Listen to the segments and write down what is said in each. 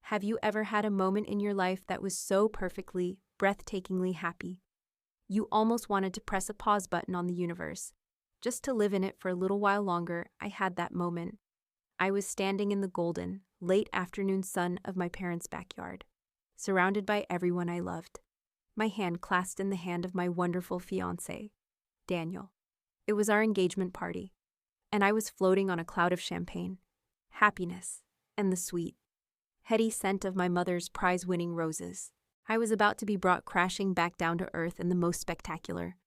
Have you ever had a moment in your life that was so perfectly, breathtakingly happy? You almost wanted to press a pause button on the universe. Just to live in it for a little while longer, I had that moment. I was standing in the golden, late afternoon sun of my parents' backyard, surrounded by everyone I loved. My hand clasped in the hand of my wonderful fiancé, Daniel. It was our engagement party, and I was floating on a cloud of champagne, happiness, and the sweet, heady scent of my mother's prize-winning roses. I was about to be brought crashing back down to earth in the most spectacular,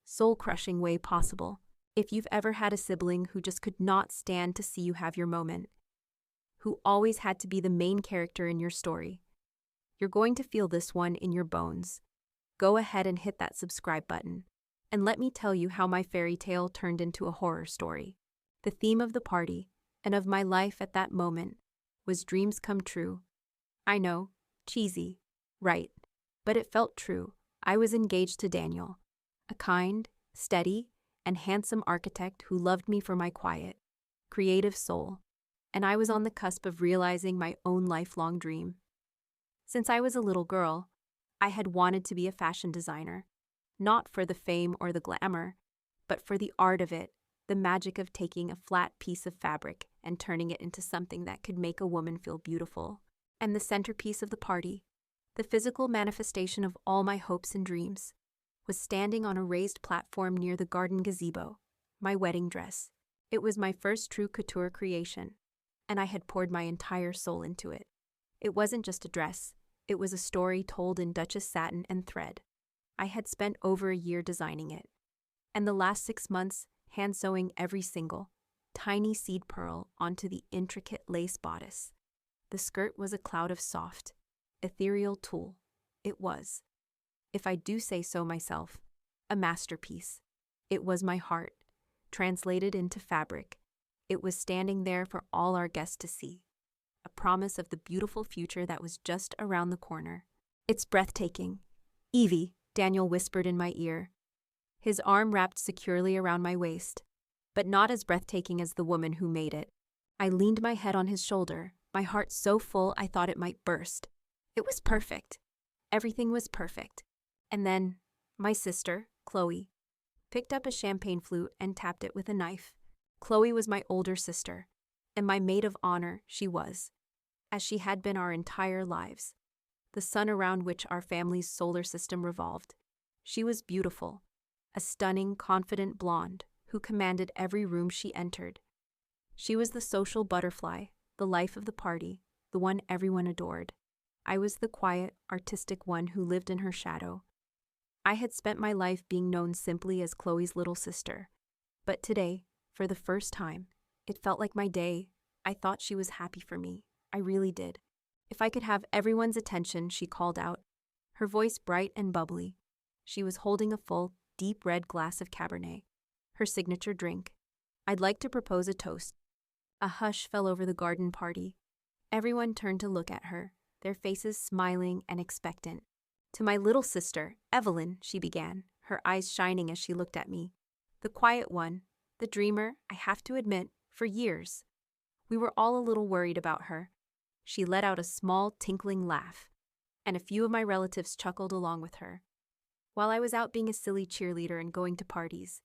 soul-crushing way possible. If you've ever had a sibling who just could not stand to see you have your moment, who always had to be the main character in your story, you're going to feel this one in your bones. Go ahead and hit that subscribe button, and let me tell you how my fairy tale turned into a horror story. The theme of the party, and of my life at that moment, was dreams come true. I know, cheesy, right, but it felt true. I was engaged to Daniel, a kind, steady, and handsome architect who loved me for my quiet, creative soul, and I was on the cusp of realizing my own lifelong dream. Since I was a little girl, I had wanted to be a fashion designer, not for the fame or the glamour, but for the art of it, the magic of taking a flat piece of fabric and turning it into something that could make a woman feel beautiful. And the centerpiece of the party, the physical manifestation of all my hopes and dreams, was standing on a raised platform near the garden gazebo, my wedding dress. It was my first true couture creation, and I had poured my entire soul into it. It wasn't just a dress, it was a story told in Duchess satin and thread. I had spent over a year designing it, and the last 6 months hand-sewing every single, tiny seed pearl onto the intricate lace bodice. The skirt was a cloud of soft, ethereal tulle. It was, if I do say so myself, a masterpiece. It was my heart, translated into fabric. It was standing there for all our guests to see, a promise of the beautiful future that was just around the corner. It's breathtaking, Evie, Daniel whispered in my ear, his arm wrapped securely around my waist, but not as breathtaking as the woman who made it. I leaned my head on his shoulder, my heart so full I thought it might burst. It was perfect. Everything was perfect. And then, my sister, Chloe, picked up a champagne flute and tapped it with a knife. Chloe was my older sister, and my maid of honor she was, as she had been our entire lives, the sun around which our family's solar system revolved. She was beautiful, a stunning, confident blonde who commanded every room she entered. She was the social butterfly, the life of the party, the one everyone adored. I was the quiet, artistic one who lived in her shadow. I had spent my life being known simply as Chloe's little sister, but today, for the first time, it felt like my day. I thought she was happy for me. I really did. If I could have everyone's attention, she called out, her voice bright and bubbly. She was holding a full, deep red glass of Cabernet, her signature drink. I'd like to propose a toast. A hush fell over the garden party. Everyone turned to look at her, their faces smiling and expectant. To my little sister, Evelyn, she began, her eyes shining as she looked at me. The quiet one, the dreamer, I have to admit, for years. We were all a little worried about her. She let out a small, tinkling laugh, and a few of my relatives chuckled along with her. While I was out being a silly cheerleader and going to parties,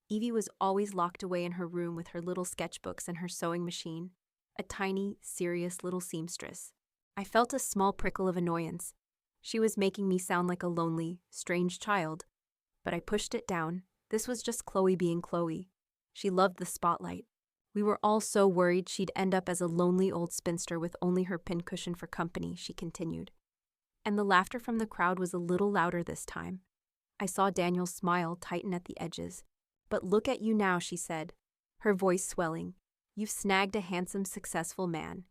Evie was always locked away in her room with her little sketchbooks and her sewing machine, a tiny, serious little seamstress. I felt a small prickle of annoyance. She was making me sound like a lonely, strange child. But I pushed it down. This was just Chloe being Chloe. She loved the spotlight. We were all so worried she'd end up as a lonely old spinster with only her pincushion for company, she continued. And the laughter from the crowd was a little louder this time. I saw Daniel's smile tighten at the edges. But look at you now, she said, her voice swelling. You've snagged a handsome, successful man.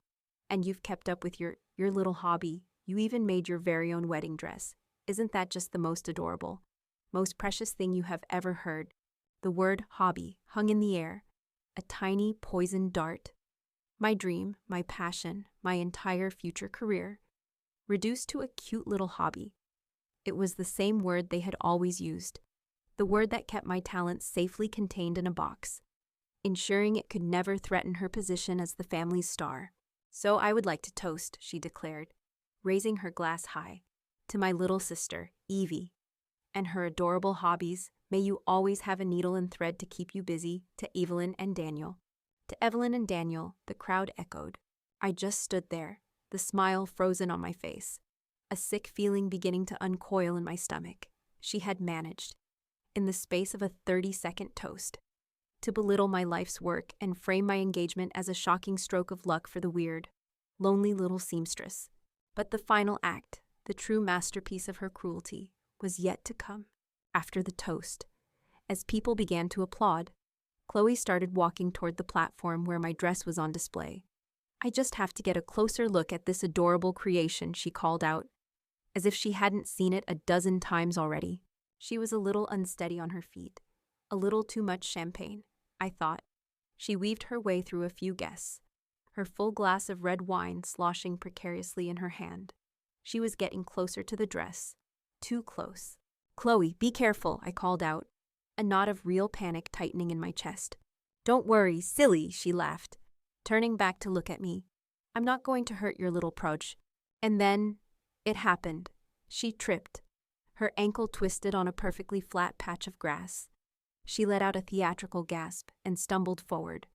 And you've kept up with your little hobby. You even made your very own wedding dress. Isn't that just the most adorable, most precious thing you have ever heard? The word hobby hung in the air, a tiny poisoned dart. My dream, my passion, my entire future career, reduced to a cute little hobby. It was the same word they had always used, the word that kept my talent safely contained in a box, ensuring it could never threaten her position as the family's star. "So I would like to toast," she declared, raising her glass high. "To my little sister, Evie, and her adorable hobbies. May you always have a needle and thread to keep you busy. To Evelyn and Daniel." To Evelyn and Daniel, the crowd echoed. I just stood there, the smile frozen on my face, a sick feeling beginning to uncoil in my stomach. She had managed, in the space of a 30-second toast, to belittle my life's work and frame my engagement as a shocking stroke of luck for the weird, lonely little seamstress. But the final act, the true masterpiece of her cruelty, was yet to come. After the toast, as people began to applaud, Chloe started walking toward the platform where my dress was on display. "I just have to get a closer look at this adorable creation," she called out, as if she hadn't seen it a dozen times already. She was a little unsteady on her feet. A little too much champagne, I thought. She weaved her way through a few guests, her full glass of red wine sloshing precariously in her hand. She was getting closer to the dress. Too close. "Chloe, be careful," I called out, a knot of real panic tightening in my chest. "Don't worry, silly," she laughed, turning back to look at me. "I'm not going to hurt your little proch." And then it happened. She tripped. Her ankle twisted on a perfectly flat patch of grass. She let out a theatrical gasp and stumbled forward,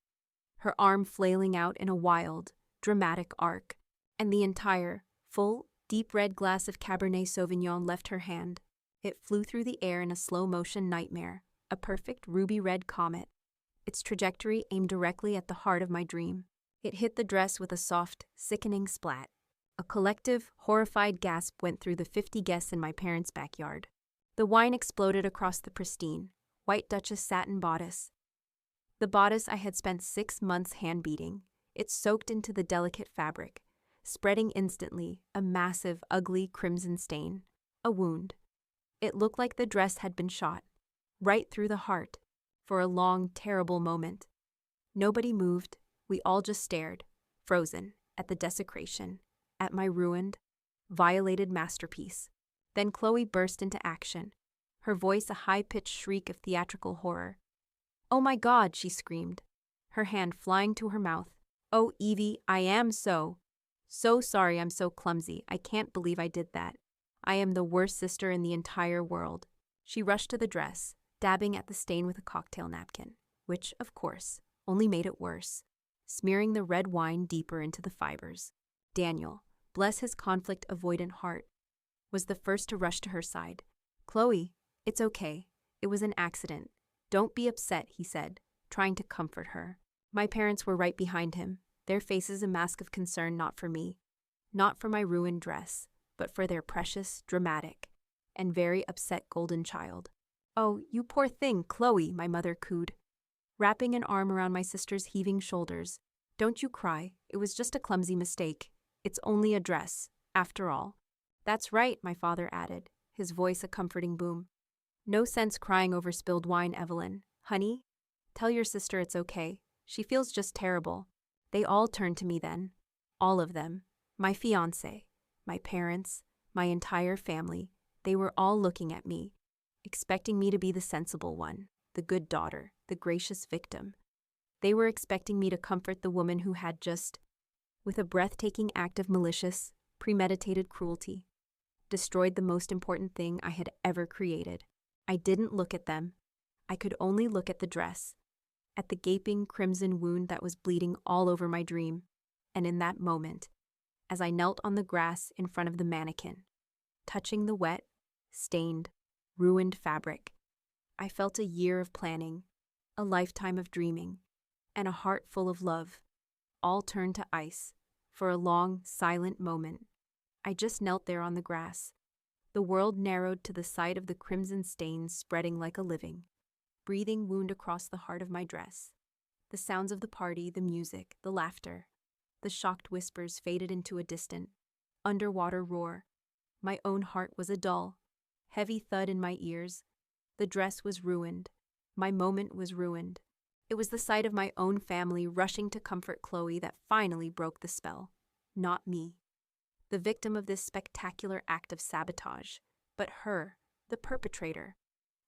her arm flailing out in a wild, dramatic arc, and the entire, full, deep red glass of Cabernet Sauvignon left her hand. It flew through the air in a slow-motion nightmare, a perfect ruby-red comet, its trajectory aimed directly at the heart of my dream. It hit the dress with a soft, sickening splat. A collective, horrified gasp went through the 50 guests in my parents' backyard. The wine exploded across the pristine, white Duchess satin bodice. The bodice I had spent 6 months hand-beating. It soaked into the delicate fabric, spreading instantly, a massive, ugly crimson stain. A wound. It looked like the dress had been shot, right through the heart, for a long, terrible moment. Nobody moved. We all just stared, frozen, at the desecration, at my ruined, violated masterpiece. Then Chloe burst into action, her voice a high-pitched shriek of theatrical horror. "Oh my God," she screamed, her hand flying to her mouth. "Oh, Evie, I am so sorry. I'm so clumsy. I can't believe I did that. I am the worst sister in the entire world." She rushed to the dress, dabbing at the stain with a cocktail napkin, which, of course, only made it worse, smearing the red wine deeper into the fibers. Daniel, bless his conflict-avoidant heart, was the first to rush to her side. "Chloe, it's okay. It was an accident. Don't be upset," he said, trying to comfort her. My parents were right behind him, their faces a mask of concern not for me, not for my ruined dress, but for their precious, dramatic, and very upset golden child. "Oh, you poor thing, Chloe," my mother cooed, wrapping an arm around my sister's heaving shoulders. "Don't you cry. It was just a clumsy mistake. It's only a dress, after all." "That's right," my father added, his voice a comforting boom. "No sense crying over spilled wine, Evelyn. Honey, tell your sister it's okay. She feels just terrible." They all turned to me then. All of them. My fiancé, my parents, my entire family. They were all looking at me, expecting me to be the sensible one, the good daughter, the gracious victim. They were expecting me to comfort the woman who had just, with a breathtaking act of malicious, premeditated cruelty, destroyed the most important thing I had ever created. I didn't look at them. I could only look at the dress, at the gaping crimson wound that was bleeding all over my dream. And in that moment, as I knelt on the grass in front of the mannequin, touching the wet, stained, ruined fabric, I felt a year of planning, a lifetime of dreaming, and a heart full of love, all turned to ice for a long, silent moment. I just knelt there on the grass, the world narrowed to the sight of the crimson stains spreading like a living, breathing wound across the heart of my dress. The sounds of the party, the music, the laughter, the shocked whispers faded into a distant, underwater roar. My own heart was a dull, heavy thud in my ears. The dress was ruined. My moment was ruined. It was the sight of my own family rushing to comfort Chloe that finally broke the spell, not me, the victim of this spectacular act of sabotage, but her, the perpetrator,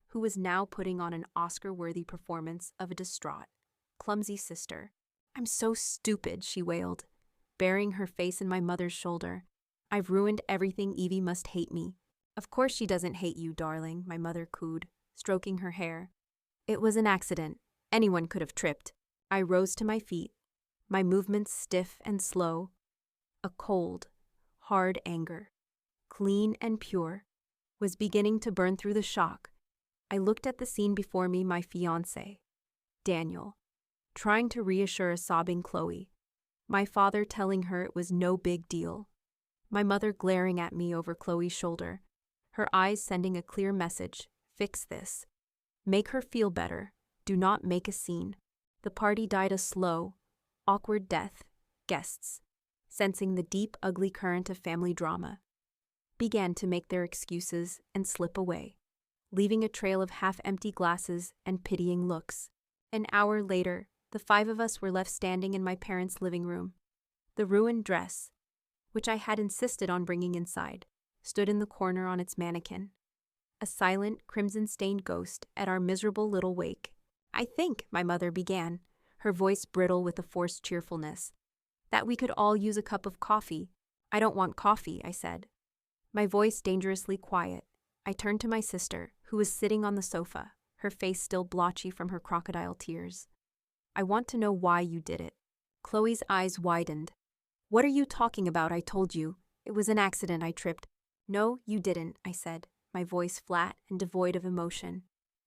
who was now putting on an Oscar-worthy performance of a distraught, clumsy sister. "I'm so stupid," she wailed, burying her face in my mother's shoulder. I've ruined everything. Evie must hate me. Of course she doesn't hate you, darling, my mother cooed, stroking her hair. It was an accident. Anyone could have tripped. I rose to my feet, my movements stiff and slow. A cold, hard anger, clean and pure, was beginning to burn through the shock. I looked at the scene before me, my fiancé, Daniel, trying to reassure a sobbing Chloe, my father telling her it was no big deal, my mother glaring at me over Chloe's shoulder, her eyes sending a clear message: fix this. Make her feel better. Do not make a scene. The party died a slow, awkward death. Guests, sensing the deep, ugly current of family drama, began to make their excuses and slip away, leaving a trail of half-empty glasses and pitying looks. An hour later, the 5 of us were left standing in my parents' living room. The ruined dress, which I had insisted on bringing inside, stood in the corner on its mannequin, a silent, crimson-stained ghost at our miserable little wake. I think, my mother began, her voice brittle with a forced cheerfulness, that we could all use a cup of coffee. I don't want coffee, I said. My voice dangerously quiet. I turned to my sister, who was sitting on the sofa, her face still blotchy from her crocodile tears. I want to know why you did it. Chloe's eyes widened. What are you talking about? I told you. It was an accident. I tripped. No, you didn't, I said, my voice flat and devoid of emotion.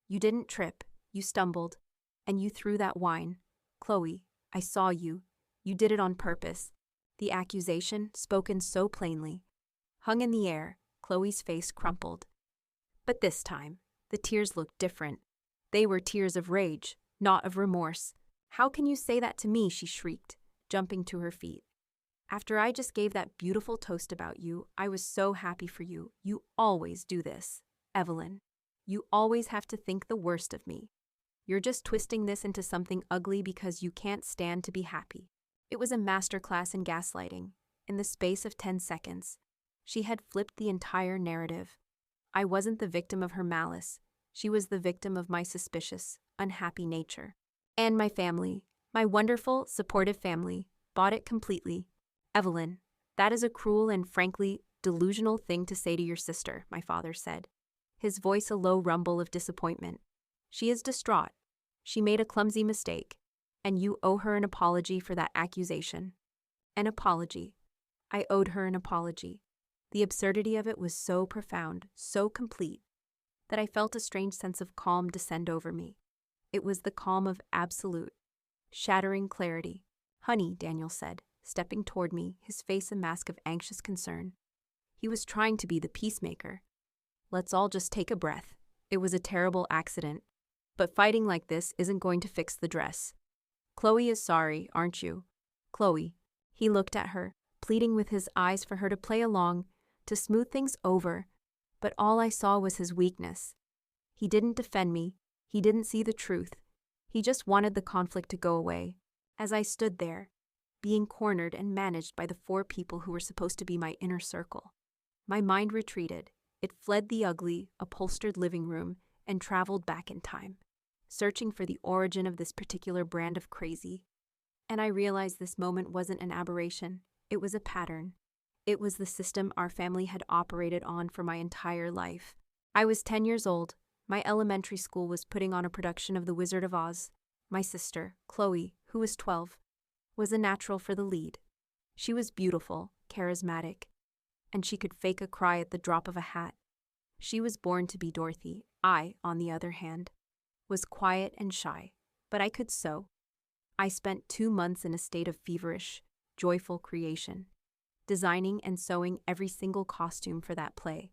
You didn't trip. You stumbled. And you threw that wine. Chloe, I saw you. You did it on purpose. The accusation, spoken so plainly, hung in the air. Chloe's face crumpled. But this time, the tears looked different. They were tears of rage, not of remorse. How can you say that to me? She shrieked, jumping to her feet. After I just gave that beautiful toast about you, I was so happy for you. You always do this. Evelyn, you always have to think the worst of me. You're just twisting this into something ugly because you can't stand to be happy. It was a masterclass in gaslighting. In the space of 10 seconds, she had flipped the entire narrative. I wasn't the victim of her malice. She was the victim of my suspicious, unhappy nature. And my family, my wonderful, supportive family, bought it completely. Evelyn, that is a cruel and frankly delusional thing to say to your sister, my father said, his voice a low rumble of disappointment. She is distraught. She made a clumsy mistake, and you owe her an apology for that accusation. An apology. I owed her an apology. The absurdity of it was so profound, so complete, that I felt a strange sense of calm descend over me. It was the calm of absolute, shattering clarity. Honey, Daniel said, stepping toward me, his face a mask of anxious concern. He was trying to be the peacemaker. Let's all just take a breath. It was a terrible accident, but fighting like this isn't going to fix the dress. Chloe is sorry, aren't you? Chloe. He looked at her, pleading with his eyes for her to play along, to smooth things over, but all I saw was his weakness. He didn't defend me. He didn't see the truth. He just wanted the conflict to go away. As I stood there, being cornered and managed by the 4 people who were supposed to be my inner circle, my mind retreated. It fled the ugly, upholstered living room and traveled back in time, searching for the origin of this particular brand of crazy. And I realized this moment wasn't an aberration. It was a pattern. It was the system our family had operated on for my entire life. I was 10 years old. My elementary school was putting on a production of The Wizard of Oz. My sister, Chloe, who was 12, was a natural for the lead. She was beautiful, charismatic, and she could fake a cry at the drop of a hat. She was born to be Dorothy. I, on the other hand, was quiet and shy, but I could sew. I spent 2 months in a state of feverish, joyful creation, designing and sewing every single costume for that play.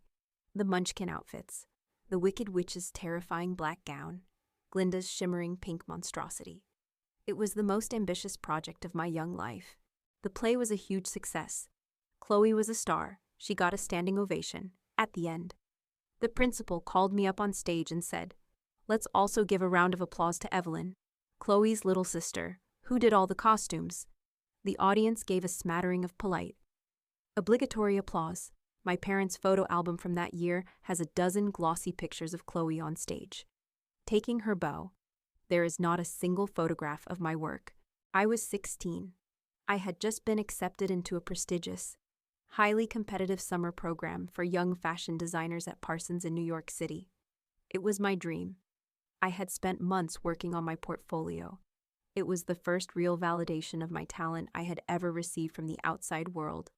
The Munchkin outfits, the Wicked Witch's terrifying black gown, Glinda's shimmering pink monstrosity. It was the most ambitious project of my young life. The play was a huge success. Chloe was a star. She got a standing ovation. At the end, the principal called me up on stage and said, "Let's also give a round of applause to Evelyn, Chloe's little sister, who did all the costumes." The audience gave a smattering of polite, obligatory applause. My parents' photo album from that year has a dozen glossy pictures of Chloe on stage, taking her bow. There is not a single photograph of my work. I was 16. I had just been accepted into a prestigious, highly competitive summer program for young fashion designers at Parsons in New York City. It was my dream. I had spent months working on my portfolio. It was the first real validation of my talent I had ever received from the outside world.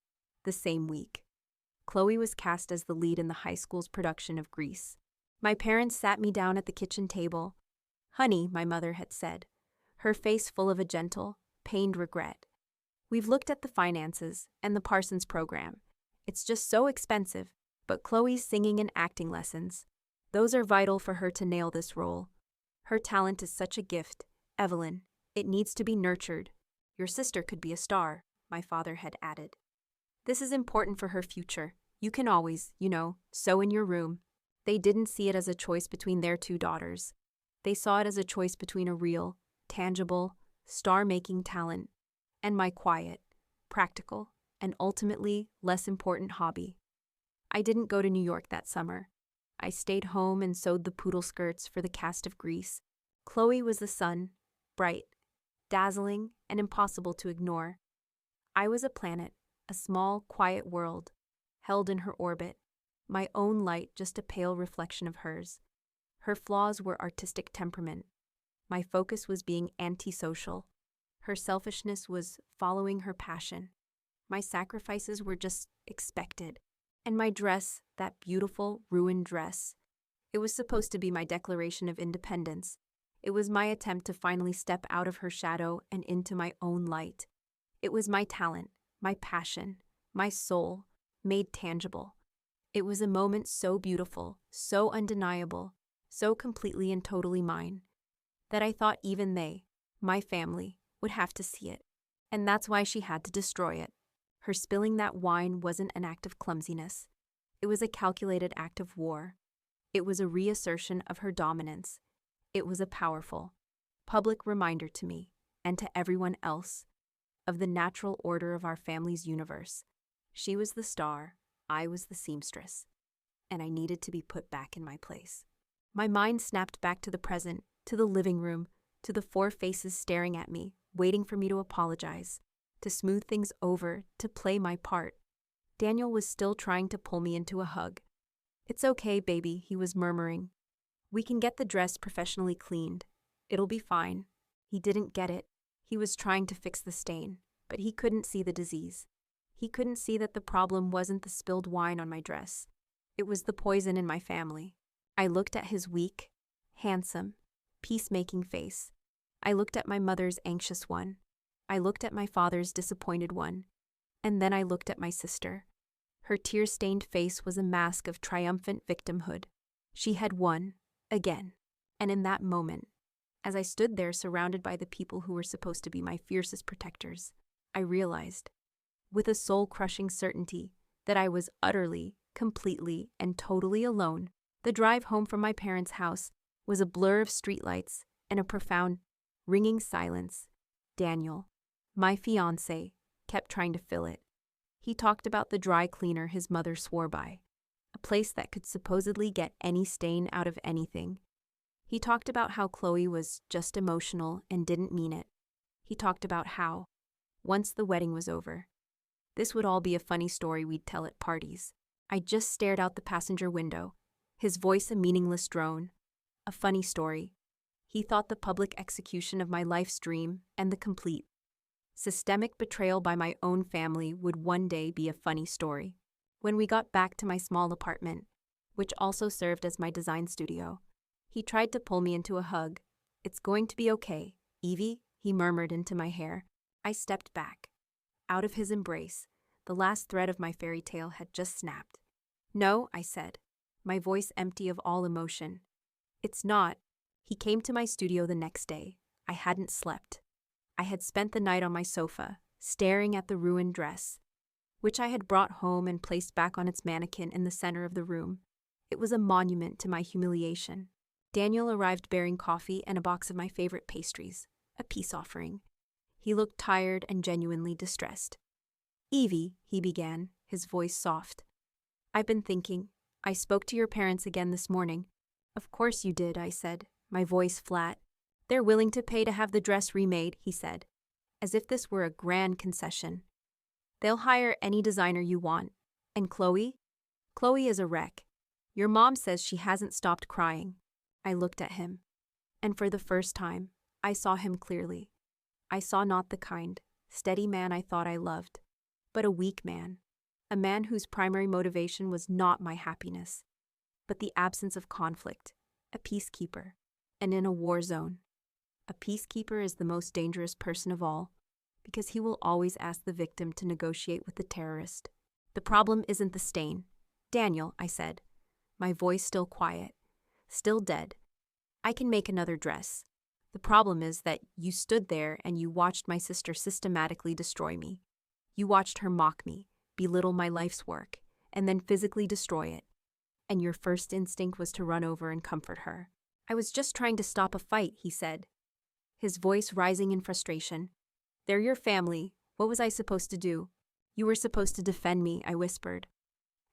The same week, Chloe was cast as the lead in the high school's production of Grease. My parents sat me down at the kitchen table. "Honey," my mother had said, her face full of a gentle, pained regret. "We've looked at the finances and the Parsons program. It's just so expensive, but Chloe's singing and acting lessons, those are vital for her to nail this role. Her talent is such a gift, Evelyn. It needs to be nurtured. Your sister could be a star," my father had added. "This is important for her future. You can always, sew in your room." They didn't see it as a choice between their two daughters. They saw it as a choice between a real, tangible, star-making talent and my quiet, practical, and ultimately less important hobby. I didn't go to New York that summer. I stayed home and sewed the poodle skirts for the cast of Grease. Chloe was the sun, bright, dazzling, and impossible to ignore. I was a planet, a small, quiet world, held in her orbit, my own light just a pale reflection of hers. Her flaws were artistic temperament. My focus was being antisocial. Her selfishness was following her passion. My sacrifices were just expected. And my dress, that beautiful, ruined dress, it was supposed to be my declaration of independence. It was my attempt to finally step out of her shadow and into my own light. It was my talent, my passion, my soul, made tangible. It was a moment so beautiful, so undeniable, so completely and totally mine, that I thought even they, my family, would have to see it. And that's why she had to destroy it. Her spilling that wine wasn't an act of clumsiness. It was a calculated act of war. It was a reassertion of her dominance. It was a powerful, public reminder to me, and to everyone else, of the natural order of our family's universe. She was the star, I was the seamstress, and I needed to be put back in my place. My mind snapped back to the present, to the living room, to the four faces staring at me, waiting for me to apologize, to smooth things over, to play my part. Daniel was still trying to pull me into a hug. "It's okay, baby," he was murmuring. "We can get the dress professionally cleaned. It'll be fine." He didn't get it. He was trying to fix the stain, but he couldn't see the disease. He couldn't see that the problem wasn't the spilled wine on my dress. It was the poison in my family. I looked at his weak, handsome, peacemaking face. I looked at my mother's anxious one. I looked at my father's disappointed one. And then I looked at my sister. Her tear-stained face was a mask of triumphant victimhood. She had won, again. And in that moment, as I stood there surrounded by the people who were supposed to be my fiercest protectors, I realized, with a soul-crushing certainty, that I was utterly, completely, and totally alone. The drive home from my parents' house was a blur of streetlights and a profound, ringing silence. Daniel, my fiancé, kept trying to fill it. He talked about the dry cleaner his mother swore by, a place that could supposedly get any stain out of anything. He talked about how Chloe was just emotional and didn't mean it. He talked about how, once the wedding was over, this would all be a funny story we'd tell at parties. I just stared out the passenger window, his voice a meaningless drone. A funny story. He thought the public execution of my life's dream and the complete, systemic betrayal by my own family would one day be a funny story. When we got back to my small apartment, which also served as my design studio, he tried to pull me into a hug. "It's going to be okay, Evie," he murmured into my hair. I stepped back. Out of his embrace, the last thread of my fairy tale had just snapped. "No," I said, my voice empty of all emotion. "It's not." He came to my studio the next day. I hadn't slept. I had spent the night on my sofa, staring at the ruined dress, which I had brought home and placed back on its mannequin in the center of the room. It was a monument to my humiliation. Daniel arrived bearing coffee and a box of my favorite pastries, a peace offering. He looked tired and genuinely distressed. "Evie," he began, his voice soft. "I've been thinking. I spoke to your parents again this morning." "Of course you did," I said, my voice flat. "They're willing to pay to have the dress remade," he said. as if this were a grand concession. They'll hire any designer you want. And Chloe? Chloe is a wreck. Your mom says she hasn't stopped crying. I looked at him, and for the first time, I saw him clearly. I saw not the kind, steady man I thought I loved, but a weak man, a man whose primary motivation was not my happiness, but the absence of conflict, a peacekeeper, and in a war zone. A peacekeeper is the most dangerous person of all, because he will always ask the victim to negotiate with the terrorist. The problem isn't the stain. Daniel, I said, my voice still quiet, still dead. I can make another dress. The problem is that you stood there and you watched my sister systematically destroy me. You watched her mock me, belittle my life's work, and then physically destroy it. And your first instinct was to run over and comfort her. I was just trying to stop a fight, he said, his voice rising in frustration. They're your family. What was I supposed to do? You were supposed to defend me, I whispered.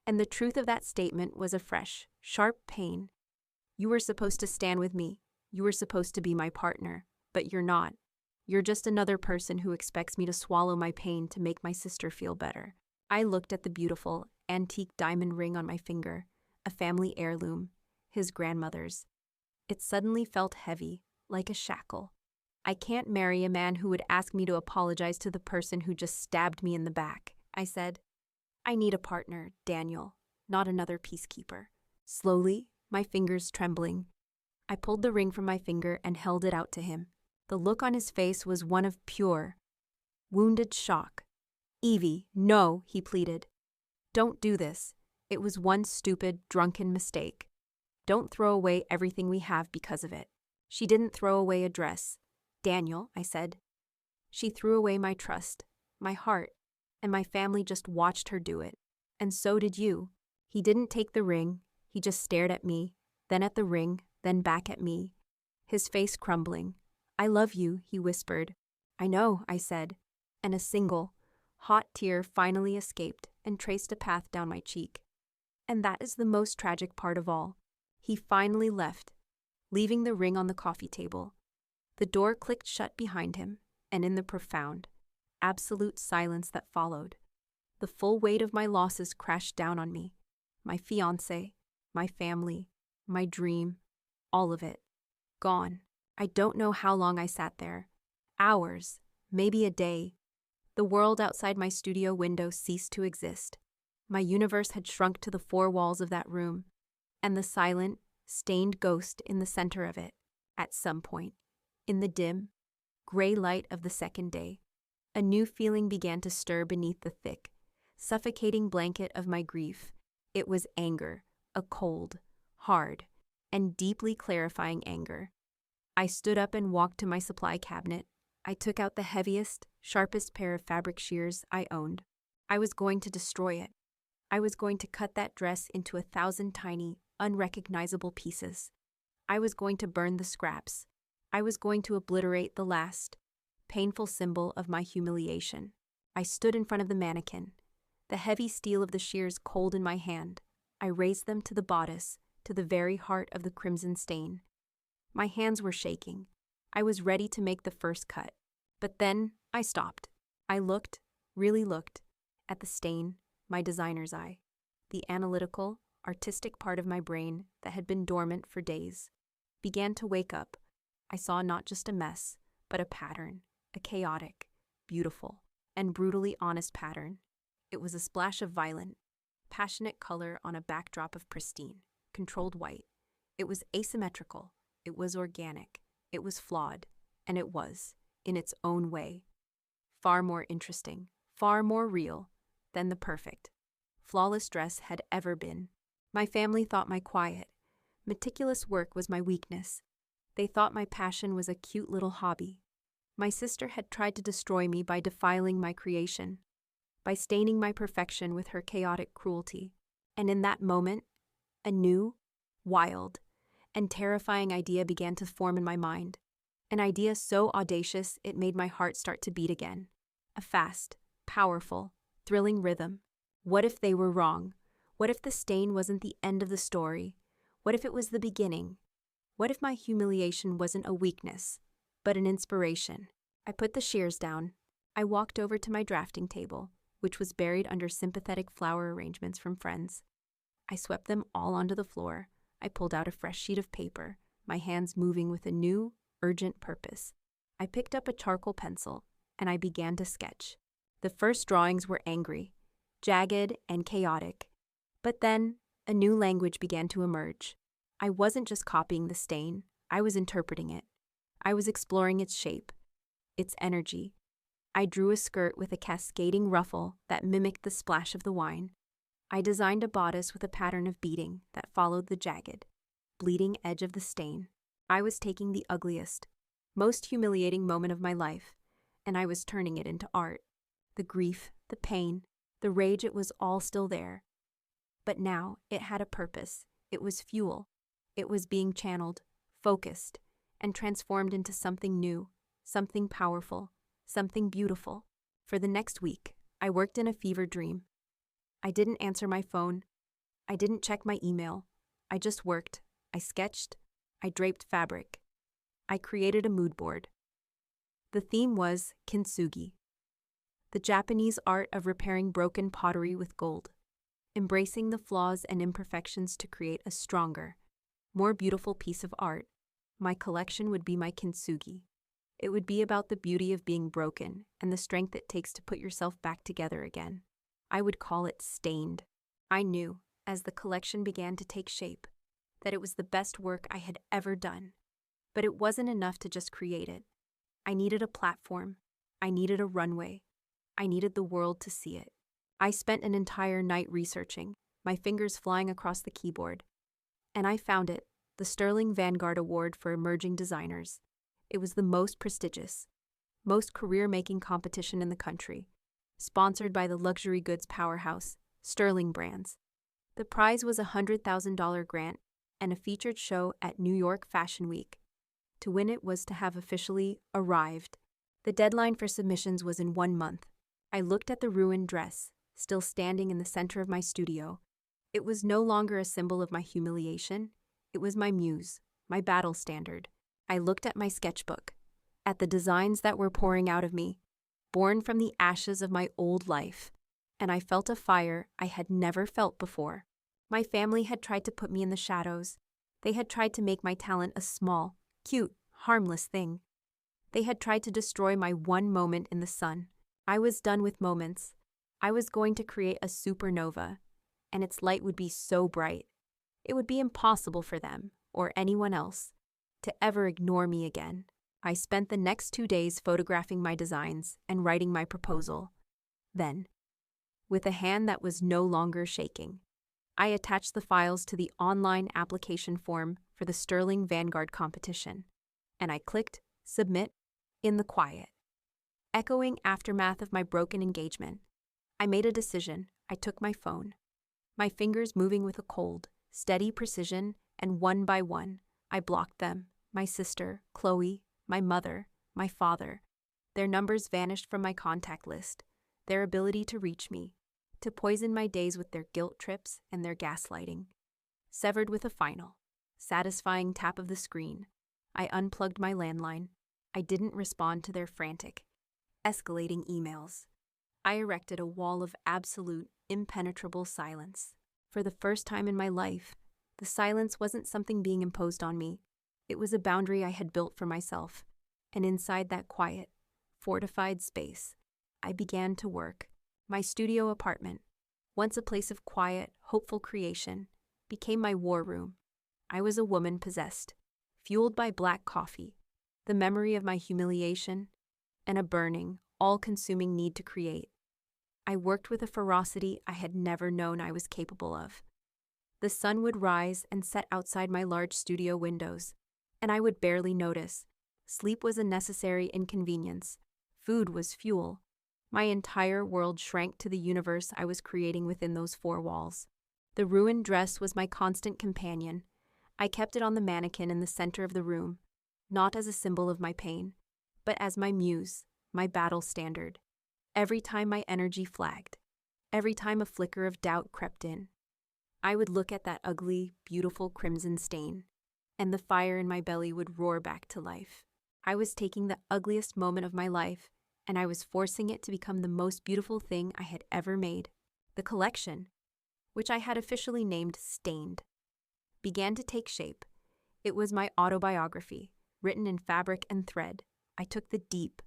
And the truth of that statement was a fresh, sharp pain. You were supposed to stand with me. You were supposed to be my partner, but you're not. You're just another person who expects me to swallow my pain to make my sister feel better. I looked at the beautiful, antique diamond ring on my finger, a family heirloom, his grandmother's. It suddenly felt heavy, like a shackle. I can't marry a man who would ask me to apologize to the person who just stabbed me in the back, I said. I need a partner, Daniel, not another peacekeeper. Slowly, my fingers trembling, I pulled the ring from my finger and held it out to him. The look on his face was one of pure, wounded shock. Evie, no, he pleaded. Don't do this. It was one stupid, drunken mistake. Don't throw away everything we have because of it. She didn't throw away a dress. Daniel, I said. She threw away my trust, my heart, and my family just watched her do it. And so did you. He didn't take the ring. He just stared at me, then at the ring, then back at me, his face crumbling. I love you, he whispered. I know, I said, and a single, hot tear finally escaped and traced a path down my cheek. And that is the most tragic part of all. He finally left, leaving the ring on the coffee table. The door clicked shut behind him, and in the profound, absolute silence that followed, the full weight of my losses crashed down on me. My fiancé, my family, my dream, all of it. Gone. I don't know how long I sat there. Hours, maybe a day. The world outside my studio window ceased to exist. My universe had shrunk to the four walls of that room, and the silent, stained ghost in the center of it, at some point, in the dim, gray light of the second day, a new feeling began to stir beneath the thick, suffocating blanket of my grief. It was anger, a cold, hard, and deeply clarifying anger. I stood up and walked to my supply cabinet. I took out the heaviest, sharpest pair of fabric shears I owned. I was going to destroy it. I was going to cut that dress into 1,000 tiny, unrecognizable pieces. I was going to burn the scraps. I was going to obliterate the last, painful symbol of my humiliation. I stood in front of the mannequin, the heavy steel of the shears cold in my hand. I raised them to the bodice, to the very heart of the crimson stain. My hands were shaking. I was ready to make the first cut. But then I stopped. I looked, really looked, at the stain, my designer's eye, the analytical, artistic part of my brain that had been dormant for days, began to wake up. I saw not just a mess, but a pattern, a chaotic, beautiful, and brutally honest pattern. It was a splash of violent, passionate color on a backdrop of pristine, controlled white. It was asymmetrical, it was organic, it was flawed, and it was, in its own way, far more interesting, far more real than the perfect, flawless dress had ever been. My family thought my quiet, meticulous work was my weakness. They thought my passion was a cute little hobby. My sister had tried to destroy me by defiling my creation, by staining my perfection with her chaotic cruelty. And in that moment, a new, wild, and terrifying idea began to form in my mind. An idea so audacious it made my heart start to beat again. A fast, powerful, thrilling rhythm. What if they were wrong? What if the stain wasn't the end of the story? What if it was the beginning? What if my humiliation wasn't a weakness, but an inspiration? I put the shears down, I walked over to my drafting table, which was buried under sympathetic flower arrangements from friends. I swept them all onto the floor. I pulled out a fresh sheet of paper, my hands moving with a new, urgent purpose. I picked up a charcoal pencil, and I began to sketch. The first drawings were angry, jagged, and chaotic. But then, a new language began to emerge. I wasn't just copying the stain, I was interpreting it. I was exploring its shape, its energy. I drew a skirt with a cascading ruffle that mimicked the splash of the wine. I designed a bodice with a pattern of beading that followed the jagged, bleeding edge of the stain. I was taking the ugliest, most humiliating moment of my life, and I was turning it into art. The grief, the pain, the rage, it was all still there. But now it had a purpose. It was fuel. It was being channeled, focused, and transformed into something new, something powerful, something beautiful. For the next week, I worked in a fever dream. I didn't answer my phone. I didn't check my email. I just worked. I sketched. I draped fabric. I created a mood board. The theme was kintsugi, the Japanese art of repairing broken pottery with gold, embracing the flaws and imperfections to create a stronger, more beautiful piece of art. My collection would be my kintsugi. It would be about the beauty of being broken and the strength it takes to put yourself back together again. I would call it stained. I knew, as the collection began to take shape, that it was the best work I had ever done. But it wasn't enough to just create it. I needed a platform. I needed a runway. I needed the world to see it. I spent an entire night researching, my fingers flying across the keyboard. And I found it, the Sterling Vanguard Award for Emerging Designers. It was the most prestigious, most career-making competition in the country, sponsored by the luxury goods powerhouse, Sterling Brands. The prize was a $100,000 grant and a featured show at New York Fashion Week. To win it was to have officially arrived. The deadline for submissions was in 1 month. I looked at the ruined dress, still standing in the center of my studio. It was no longer a symbol of my humiliation. It was my muse, my battle standard. I looked at my sketchbook, at the designs that were pouring out of me, born from the ashes of my old life, and I felt a fire I had never felt before. My family had tried to put me in the shadows. They had tried to make my talent a small, cute, harmless thing. They had tried to destroy my one moment in the sun. I was done with moments. I was going to create a supernova, and its light would be so bright. It would be impossible for them, or anyone else, to ever ignore me again. I spent the next 2 days photographing my designs and writing my proposal. Then, with a hand that was no longer shaking, I attached the files to the online application form for the Sterling Vanguard competition, and I clicked Submit in the quiet. Echoing aftermath of my broken engagement, I made a decision. I took my phone, my fingers moving with a cold, steady precision, and one by one, I blocked them, my sister, Chloe, my mother, my father. Their numbers vanished from my contact list, their ability to reach me, to poison my days with their guilt trips and their gaslighting. Severed with a final, satisfying tap of the screen, I unplugged my landline. I didn't respond to their frantic, escalating emails. I erected a wall of absolute, impenetrable silence. For the first time in my life, the silence wasn't something being imposed on me. It was a boundary I had built for myself. And inside that quiet, fortified space, I began to work. My studio apartment, once a place of quiet, hopeful creation, became my war room. I was a woman possessed, fueled by black coffee, the memory of my humiliation, and a burning, all-consuming need to create. I worked with a ferocity I had never known I was capable of. The sun would rise and set outside my large studio windows, and I would barely notice. Sleep was a necessary inconvenience. Food was fuel. My entire world shrank to the universe I was creating within those 4 walls. The ruined dress was my constant companion. I kept it on the mannequin in the center of the room, not as a symbol of my pain, but as my muse, my battle standard. Every time my energy flagged, every time a flicker of doubt crept in, I would look at that ugly, beautiful crimson stain, and the fire in my belly would roar back to life. I was taking the ugliest moment of my life and I was forcing it to become the most beautiful thing I had ever made. The collection, which I had officially named Stained, began to take shape. It was my autobiography, written in fabric and thread. I took the deep,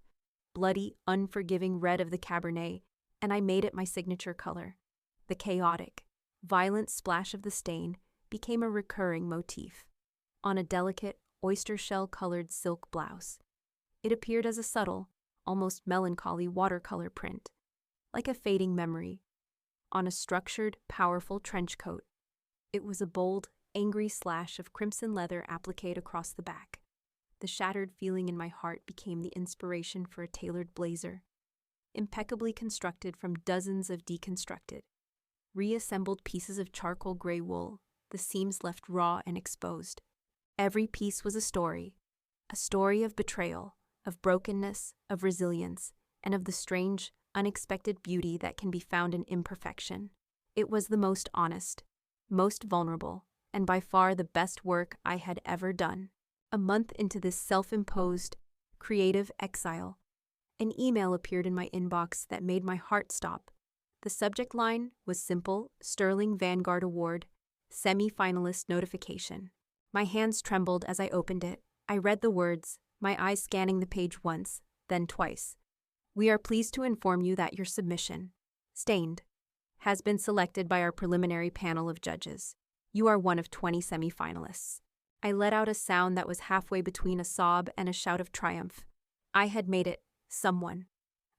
bloody, unforgiving red of the Cabernet, and I made it my signature color. The chaotic, violent splash of the stain became a recurring motif. On a delicate, oyster shell-colored silk blouse, it appeared as a subtle, almost melancholy watercolor print, like a fading memory. On a structured, powerful trench coat, it was a bold, angry slash of crimson leather appliqued across the back. The shattered feeling in my heart became the inspiration for a tailored blazer, impeccably constructed from dozens of deconstructed, reassembled pieces of charcoal gray wool, the seams left raw and exposed. Every piece was a story of betrayal, of brokenness, of resilience, and of the strange, unexpected beauty that can be found in imperfection. It was the most honest, most vulnerable, and by far the best work I had ever done. A month into this self-imposed, creative exile, an email appeared in my inbox that made my heart stop. The subject line was simple: Sterling Vanguard Award, semi-finalist notification. My hands trembled as I opened it. I read the words, my eyes scanning the page once, then twice. We are pleased to inform you that your submission, Stained, has been selected by our preliminary panel of judges. You are one of 20 semi-finalists. I let out a sound that was halfway between a sob and a shout of triumph. I had made it. Someone,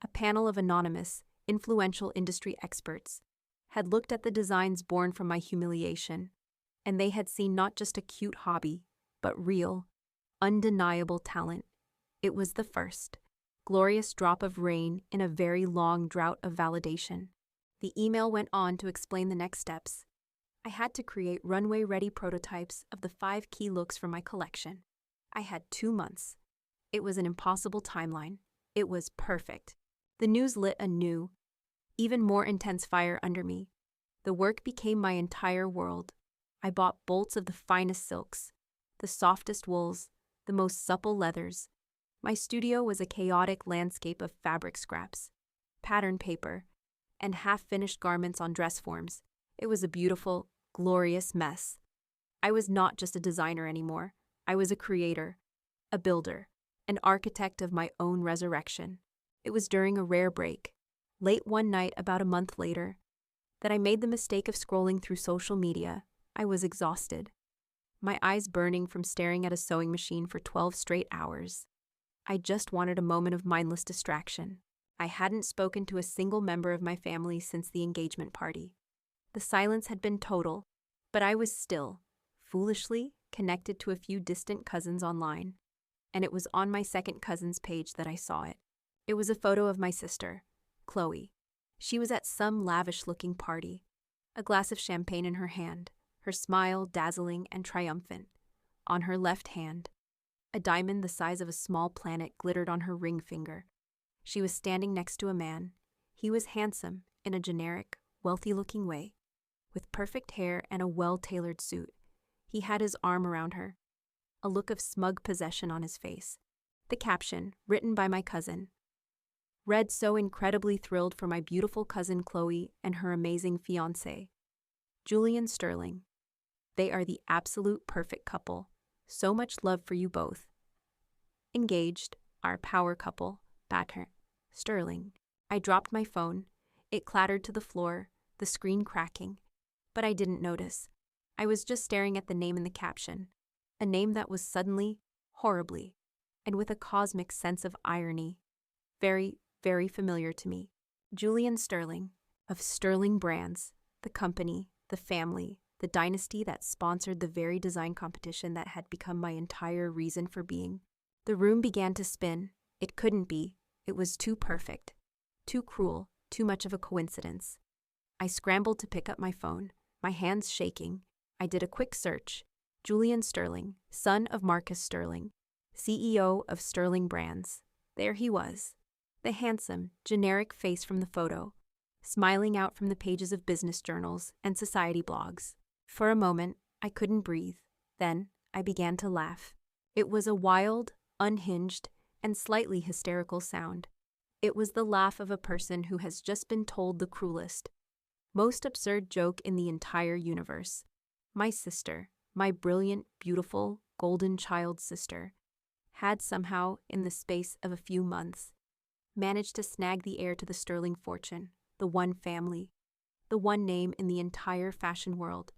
a panel of anonymous, influential industry experts, had looked at the designs born from my humiliation, and they had seen not just a cute hobby, but real, undeniable talent. It was the first, glorious drop of rain in a very long drought of validation. The email went on to explain the next steps. I had to create runway-ready prototypes of the 5 key looks for my collection. I had 2 months. It was an impossible timeline. It was perfect. The news lit a new, even more intense fire under me. The work became my entire world. I bought bolts of the finest silks, the softest wools, the most supple leathers. My studio was a chaotic landscape of fabric scraps, pattern paper, and half-finished garments on dress forms. It was a beautiful, glorious mess. I was not just a designer anymore. I was a creator, a builder, an architect of my own resurrection. It was during a rare break, late one night about a month later, that I made the mistake of scrolling through social media. I was exhausted, my eyes burning from staring at a sewing machine for 12 straight hours. I just wanted a moment of mindless distraction. I hadn't spoken to a single member of my family since the engagement party. The silence had been total, but I was still, foolishly, connected to a few distant cousins online. And it was on my second cousin's page that I saw it. It was a photo of my sister, Chloe. She was at some lavish-looking party, a glass of champagne in her hand, her smile dazzling and triumphant. On her left hand, a diamond the size of a small planet glittered on her ring finger. She was standing next to a man. He was handsome in a generic, wealthy-looking way, with perfect hair and a well-tailored suit. He had his arm around her, a look of smug possession on his face. The caption, written by my cousin, read, "So incredibly thrilled for my beautiful cousin Chloe and her amazing fiancé, Julian Sterling. They are the absolute perfect couple. So much love for you both. Engaged, our power couple, Batter, Sterling." I dropped my phone. It clattered to the floor, the screen cracking, but I didn't notice. I was just staring at the name in the caption, a name that was suddenly, horribly, and with a cosmic sense of irony, very, very familiar to me. Julian Sterling, of Sterling Brands, the company, the family, the dynasty that sponsored the very design competition that had become my entire reason for being. The room began to spin. It couldn't be. It was too perfect, too cruel, too much of a coincidence. I scrambled to pick up my phone, my hands shaking. I did a quick search. Julian Sterling, son of Marcus Sterling, CEO of Sterling Brands. There he was, the handsome, generic face from the photo, smiling out from the pages of business journals and society blogs. For a moment, I couldn't breathe. Then, I began to laugh. It was a wild, unhinged, and slightly hysterical sound. It was the laugh of a person who has just been told the cruelest, most absurd joke in the entire universe. My sister, my brilliant, beautiful, golden child sister, had somehow, in the space of a few months, managed to snag the heir to the sterling fortune, the one family, the one name in the entire fashion world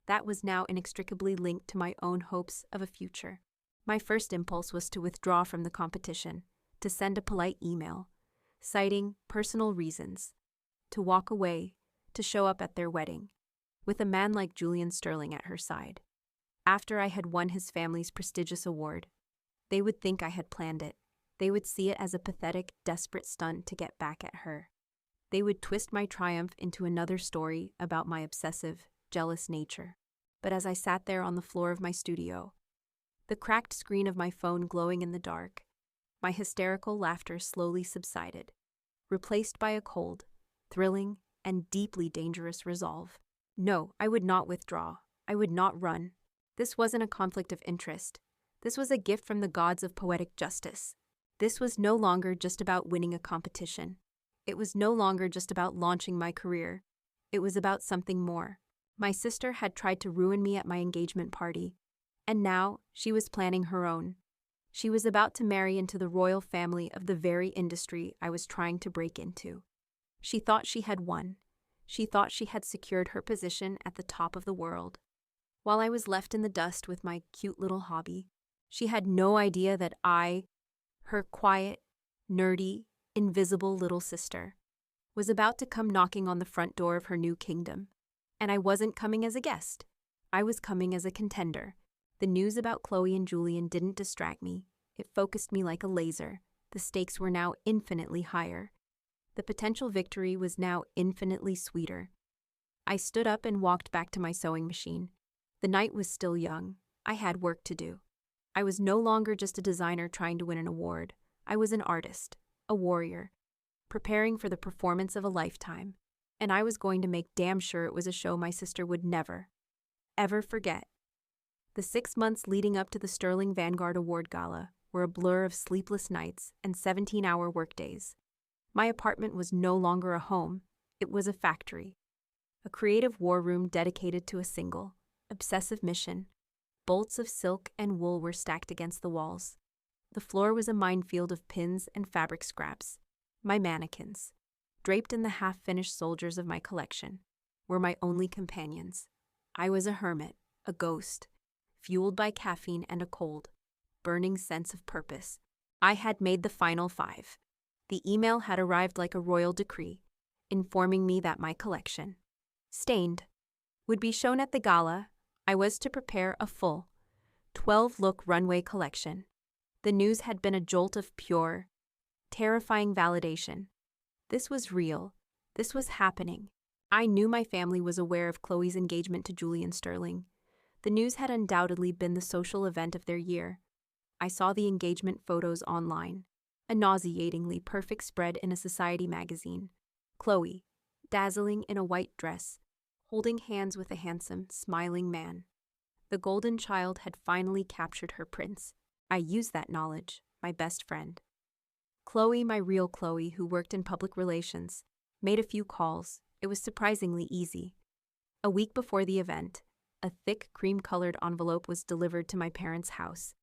that was now inextricably linked to my own hopes of a future. My first impulse was to withdraw from the competition, to send a polite email, citing personal reasons, to walk away, to show up at their wedding, with a man like Julian Sterling at her side. After I had won his family's prestigious award, they would think I had planned it. They would see it as a pathetic, desperate stunt to get back at her. They would twist my triumph into another story about my obsessive, jealous nature. But as I sat there on the floor of my studio, the cracked screen of my phone glowing in the dark, my hysterical laughter slowly subsided, replaced by a cold, thrilling, and deeply dangerous resolve. No, I would not withdraw. I would not run. This wasn't a conflict of interest. This was a gift from the gods of poetic justice. This was no longer just about winning a competition. It was no longer just about launching my career. It was about something more. My sister had tried to ruin me at my engagement party, and now she was planning her own. She was about to marry into the royal family of the very industry I was trying to break into. She thought she had won. She thought she had secured her position at the top of the world. While I was left in the dust with my cute little hobby, she had no idea that I, her quiet, nerdy, invisible little sister, was about to come knocking on the front door of her new kingdom. And I wasn't coming as a guest. I was coming as a contender. The news about Chloe and Julian didn't distract me. It focused me like a laser. The stakes were now infinitely higher. The potential victory was now infinitely sweeter. I stood up and walked back to my sewing machine. The night was still young. I had work to do. I was no longer just a designer trying to win an award. I was an artist, a warrior, preparing for the performance of a lifetime. And I was going to make damn sure it was a show my sister would never, ever forget. The 6 months leading up to the Sterling Vanguard Award Gala were a blur of sleepless nights and 17-hour workdays. My apartment was no longer a home, it was a factory. A creative war room dedicated to a single, obsessive mission. Bolts of silk and wool were stacked against the walls. The floor was a minefield of pins and fabric scraps. My mannequins, draped in the half-finished soldiers of my collection, were my only companions. I was a hermit, a ghost, fueled by caffeine and a cold, burning sense of purpose. I had made the final 5. The email had arrived like a royal decree, informing me that my collection, Stained, would be shown at the gala. I was to prepare a full, 12-look runway collection. The news had been a jolt of pure, terrifying validation. This was real. This was happening. I knew my family was aware of Chloe's engagement to Julian Sterling. The news had undoubtedly been the social event of their year. I saw the engagement photos online, a nauseatingly perfect spread in a society magazine. Chloe, dazzling in a white dress, holding hands with a handsome, smiling man. The golden child had finally captured her prince. I used that knowledge, my best friend. Chloe, my real Chloe, who worked in public relations, made a few calls. It was surprisingly easy. A week before the event, a thick cream-colored envelope was delivered to my parents' house.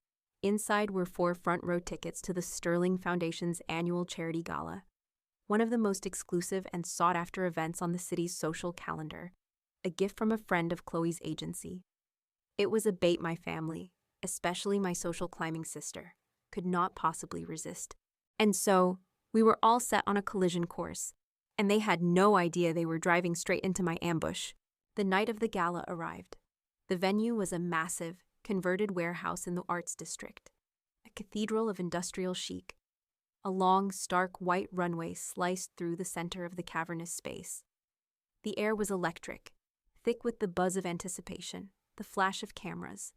Inside were 4 front-row tickets to the Sterling Foundation's annual charity gala, one of the most exclusive and sought-after events on the city's social calendar, a gift from a friend of Chloe's agency. It was a bait my family, especially my social climbing sister, could not possibly resist. And so, we were all set on a collision course, and they had no idea they were driving straight into my ambush. The night of the gala arrived. The venue was a massive, converted warehouse in the Arts District, a cathedral of industrial chic. A long, stark white runway sliced through the center of the cavernous space. The air was electric, thick with the buzz of anticipation, the flash of cameras,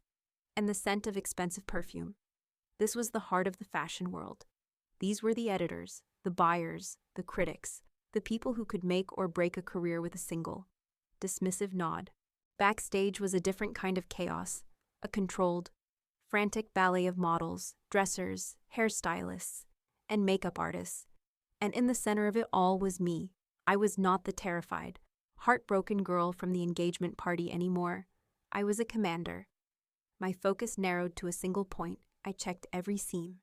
and the scent of expensive perfume. This was the heart of the fashion world. These were the editors, the buyers, the critics, the people who could make or break a career with a single, dismissive nod. Backstage was a different kind of chaos, a controlled, frantic ballet of models, dressers, hairstylists, and makeup artists, And in the center of it all was me. I was not the terrified, heartbroken girl from the engagement party anymore. I was a commander. My focus narrowed to a single point. I checked every seam,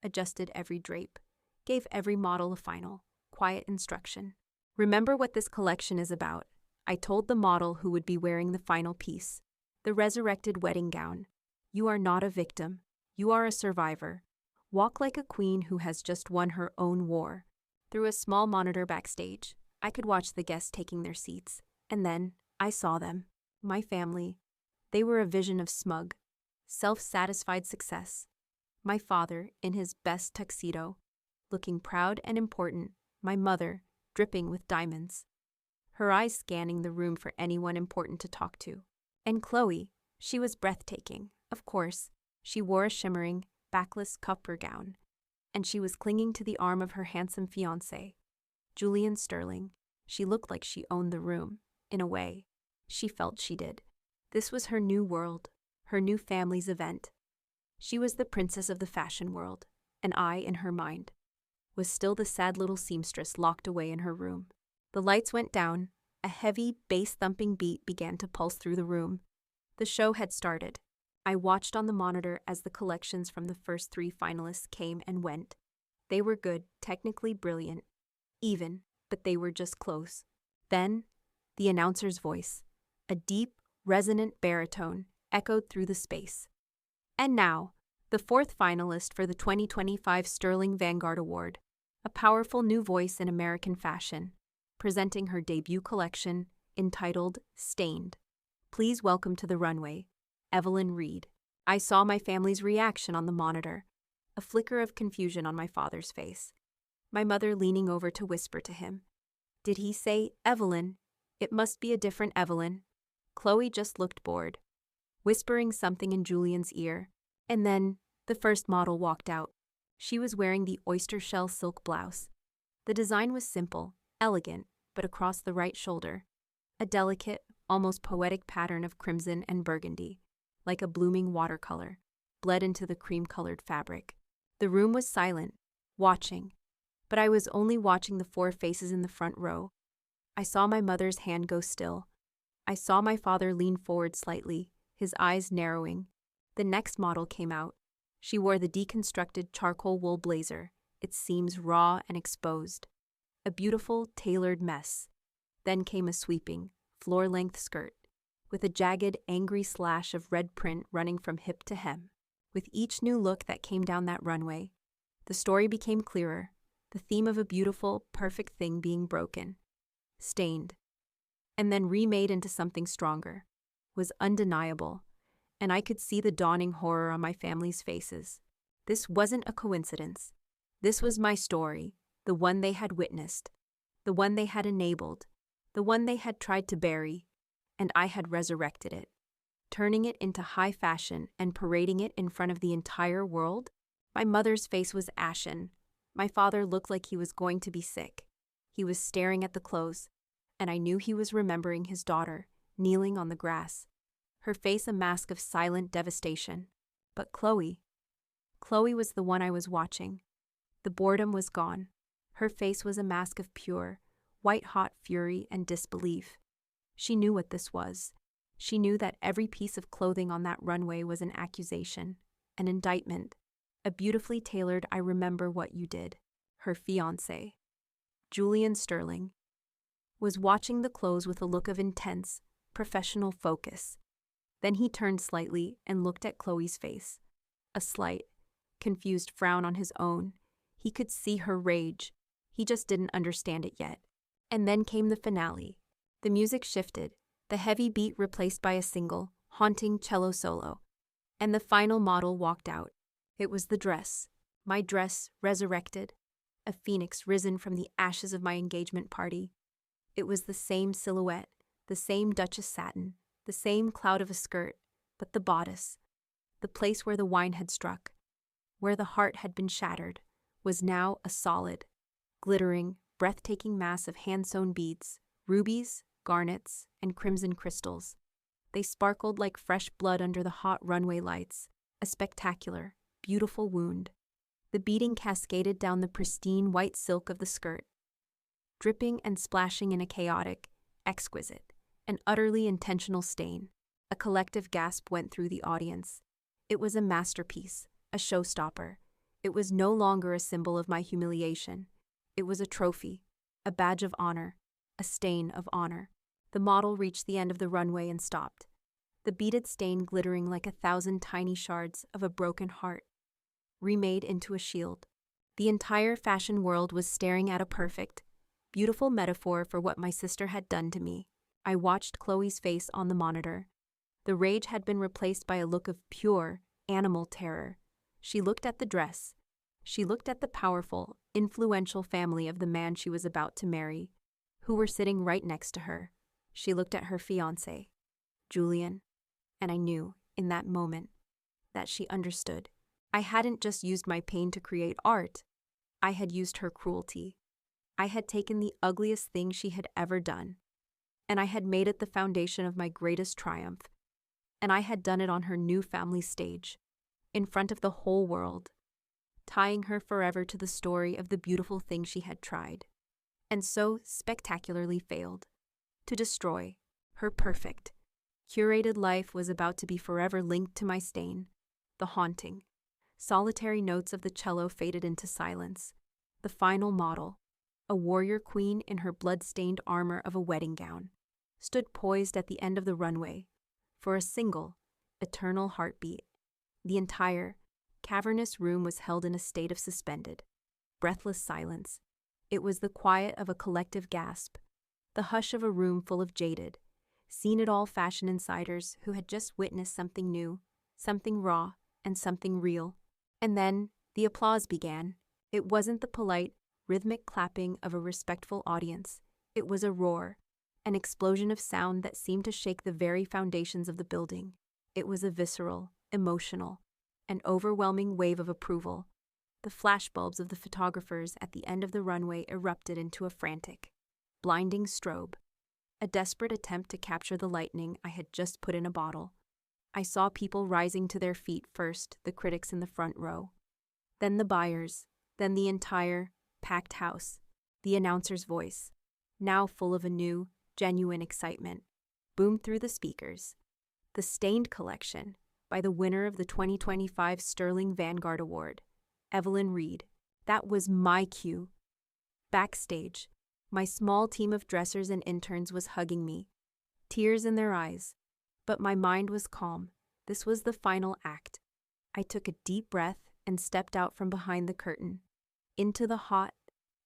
adjusted every drape, gave every model a final, quiet instruction. Remember what this collection is about. I told the model who would be wearing the final piece, the resurrected wedding gown. You are not a victim. You are a survivor. Walk like a queen who has just won her own war. Through a small monitor backstage, I could watch the guests taking their seats. And then I saw them. My family. They were a vision of smug, self-satisfied success. My father, in his best tuxedo, looking proud and important. My mother, dripping with diamonds, her eyes scanning the room for anyone important to talk to. And Chloe, she was breathtaking, of course. She wore a shimmering, backless copper gown, and she was clinging to the arm of her handsome fiancé, Julian Sterling. She looked like she owned the room. In a way, she felt she did. This was her new world, her new family's event. She was the princess of the fashion world, and I, in her mind, was still the sad little seamstress locked away in her room. The lights went down. A heavy, bass-thumping beat began to pulse through the room. The show had started. I watched on the monitor as the collections from the first 3 finalists came and went. They were good, technically brilliant, even, but they were just close. Then, the announcer's voice, a deep, resonant baritone, echoed through the space. And now, the 4th finalist for the 2025 Sterling Vanguard Award, a powerful new voice in American fashion, presenting her debut collection entitled Stained. Please welcome to the runway, Evelyn Reed. I saw my family's reaction on the monitor, a flicker of confusion on my father's face. My mother leaning over to whisper to him. Did he say Evelyn? It must be a different Evelyn. Chloe just looked bored, whispering something in Julian's ear. And then, the first model walked out. She was wearing the oyster shell silk blouse. The design was simple, elegant, but across the right shoulder, a delicate, almost poetic pattern of crimson and burgundy, like a blooming watercolor, bled into the cream-colored fabric. The room was silent, watching, but I was only watching the 4 faces in the front row. I saw my mother's hand go still. I saw my father lean forward slightly, his eyes narrowing. The next model came out. She wore the deconstructed charcoal wool blazer, its seams raw and exposed. A beautiful, tailored mess. Then came a sweeping, floor-length skirt, with a jagged, angry slash of red print running from hip to hem. With each new look that came down that runway, the story became clearer, the theme of a beautiful, perfect thing being broken, stained, and then remade into something stronger, was undeniable, and I could see the dawning horror on my family's faces. This wasn't a coincidence. This was my story, the one they had witnessed, the one they had enabled, the one they had tried to bury, and I had resurrected it, turning it into high fashion and parading it in front of the entire world. My mother's face was ashen. My father looked like he was going to be sick. He was staring at the clothes, and I knew he was remembering his daughter, kneeling on the grass, her face a mask of silent devastation. But Chloe was the one I was watching. The boredom was gone. Her face was a mask of pure, white-hot fury and disbelief. She knew what this was. She knew that every piece of clothing on that runway was an accusation, an indictment, a beautifully tailored "I remember what you did." Her fiancé, Julian Sterling, was watching the clothes with a look of intense, professional focus. Then he turned slightly and looked at Chloe's face, a slight, confused frown on his own. He could see her rage. He just didn't understand it yet. And then came the finale. The music shifted, the heavy beat replaced by a single, haunting cello solo. And the final model walked out. It was the dress, my dress resurrected, a phoenix risen from the ashes of my engagement party. It was the same silhouette, the same Duchess satin, the same cloud of a skirt, but the bodice, the place where the wine had struck, where the heart had been shattered, was now a solid, glittering, breathtaking mass of hand-sewn beads, rubies, garnets, and crimson crystals. They sparkled like fresh blood under the hot runway lights, a spectacular, beautiful wound. The beating cascaded down the pristine white silk of the skirt, dripping and splashing in a chaotic, exquisite, and utterly intentional stain. A collective gasp went through the audience. It was a masterpiece, a showstopper. It was no longer a symbol of my humiliation. It was a trophy, a badge of honor, a stain of honor. The model reached the end of the runway and stopped, the beaded stain glittering like 1,000 tiny shards of a broken heart, remade into a shield. The entire fashion world was staring at a perfect, beautiful metaphor for what my sister had done to me. I watched Chloe's face on the monitor. The rage had been replaced by a look of pure, animal terror. She looked at the dress. She looked at the powerful, influential family of the man she was about to marry, who were sitting right next to her. She looked at her fiancé, Julian, and I knew, in that moment, that she understood. I hadn't just used my pain to create art. I had used her cruelty. I had taken the ugliest thing she had ever done, and I had made it the foundation of my greatest triumph. And I had done it on her new family stage, in front of the whole world, tying her forever to the story of the beautiful thing she had tried, and so spectacularly failed, to destroy. Her perfect, curated life was about to be forever linked to my stain. The haunting, solitary notes of the cello faded into silence. The final model, a warrior queen in her blood-stained armor of a wedding gown, stood poised at the end of the runway for a single, eternal heartbeat. The entire, cavernous room was held in a state of suspended, breathless silence. It was the quiet of a collective gasp, the hush of a room full of jaded, seen-it-all fashion insiders who had just witnessed something new, something raw, and something real. And then the applause began. It wasn't the polite, rhythmic clapping of a respectful audience. It was a roar, an explosion of sound that seemed to shake the very foundations of the building. It was a visceral, emotional, an overwhelming wave of approval. The flashbulbs of the photographers at the end of the runway erupted into a frantic, blinding strobe, a desperate attempt to capture the lightning I had just put in a bottle. I saw people rising to their feet first, the critics in the front row, then the buyers, then the entire, packed house. The announcer's voice, now full of a new, genuine excitement, boomed through the speakers. The Stained Collection, by the winner of the 2025 Sterling Vanguard Award, Evelyn Reed. That was my cue. Backstage, my small team of dressers and interns was hugging me, tears in their eyes. But my mind was calm. This was the final act. I took a deep breath and stepped out from behind the curtain, into the hot,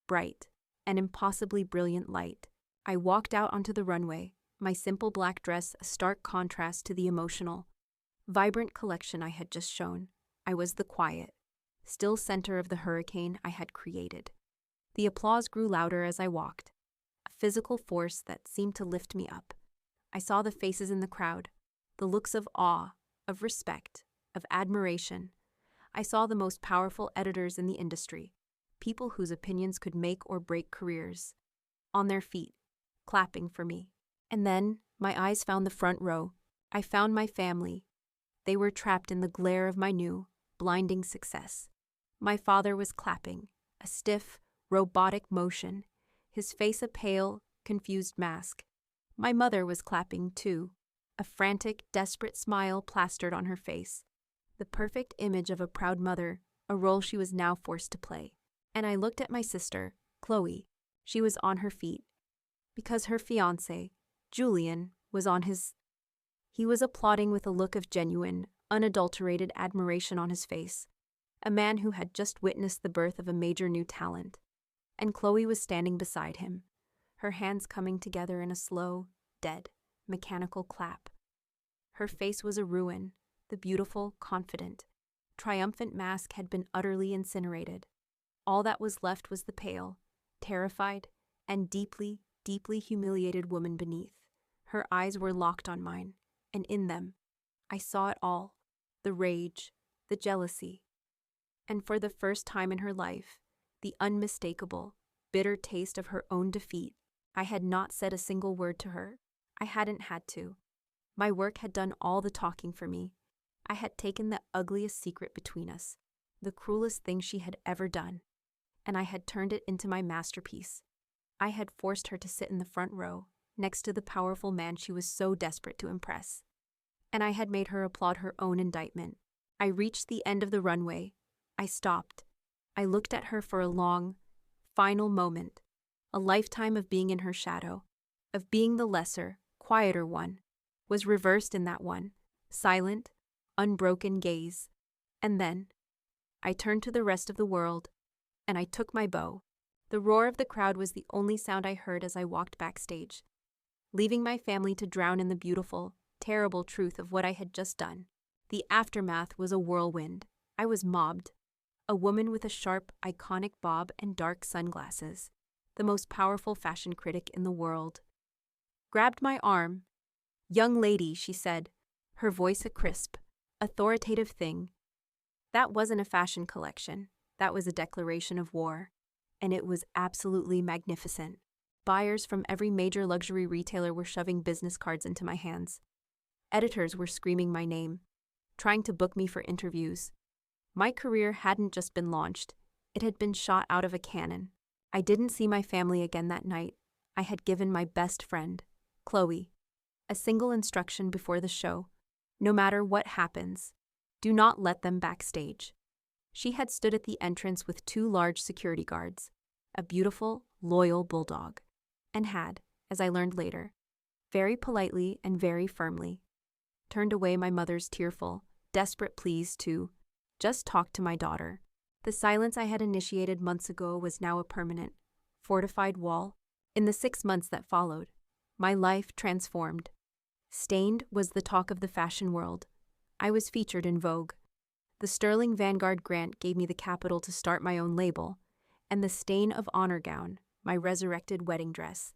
bright, and impossibly brilliant light. I walked out onto the runway, my simple black dress a stark contrast to the emotional, vibrant collection I had just shown. I was the quiet, still center of the hurricane I had created. The applause grew louder as I walked, a physical force that seemed to lift me up. I saw the faces in the crowd, the looks of awe, of respect, of admiration. I saw the most powerful editors in the industry, people whose opinions could make or break careers, on their feet, clapping for me. And then my eyes found the front row. I found my family. They were trapped in the glare of my new, blinding success. My father was clapping, a stiff, robotic motion, his face a pale, confused mask. My mother was clapping, too, a frantic, desperate smile plastered on her face, the perfect image of a proud mother, a role she was now forced to play. And I looked at my sister, Chloe. She was on her feet, because her fiancé, Julian, was on his... He was applauding with a look of genuine, unadulterated admiration on his face, a man who had just witnessed the birth of a major new talent. And Chloe was standing beside him, her hands coming together in a slow, dead, mechanical clap. Her face was a ruin. The beautiful, confident, triumphant mask had been utterly incinerated. All that was left was the pale, terrified, and deeply, deeply humiliated woman beneath. Her eyes were locked on mine, and in them, I saw it all, the rage, the jealousy, and for the first time in her life, the unmistakable, bitter taste of her own defeat. I had not said a single word to her. I hadn't had to. My work had done all the talking for me. I had taken the ugliest secret between us, the cruelest thing she had ever done, and I had turned it into my masterpiece. I had forced her to sit in the front row, next to the powerful man she was so desperate to impress. And I had made her applaud her own indictment. I reached the end of the runway. I stopped. I looked at her for a long, final moment, a lifetime of being in her shadow, of being the lesser, quieter one, was reversed in that one, silent, unbroken gaze. And then, I turned to the rest of the world, and I took my bow. The roar of the crowd was the only sound I heard as I walked backstage, leaving my family to drown in the beautiful, terrible truth of what I had just done. The aftermath was a whirlwind. I was mobbed. A woman with a sharp, iconic bob and dark sunglasses, the most powerful fashion critic in the world, grabbed my arm. "Young lady," she said, her voice a crisp, authoritative thing. That wasn't a fashion collection. That was a declaration of war. And it was absolutely magnificent. Buyers from every major luxury retailer were shoving business cards into my hands. Editors were screaming my name, trying to book me for interviews. My career hadn't just been launched, it had been shot out of a cannon. I didn't see my family again that night. I had given my best friend, Chloe, a single instruction before the show. No matter what happens, do not let them backstage. She had stood at the entrance with 2 large security guards, a beautiful, loyal bulldog, and had, as I learned later, very politely and very firmly, turned away my mother's tearful, desperate pleas to just talk to my daughter. The silence I had initiated months ago was now a permanent, fortified wall. In the 6 months that followed, my life transformed. Stained was the talk of the fashion world. I was featured in Vogue. The Sterling Vanguard grant gave me the capital to start my own label, and the Stain of Honor gown, my resurrected wedding dress,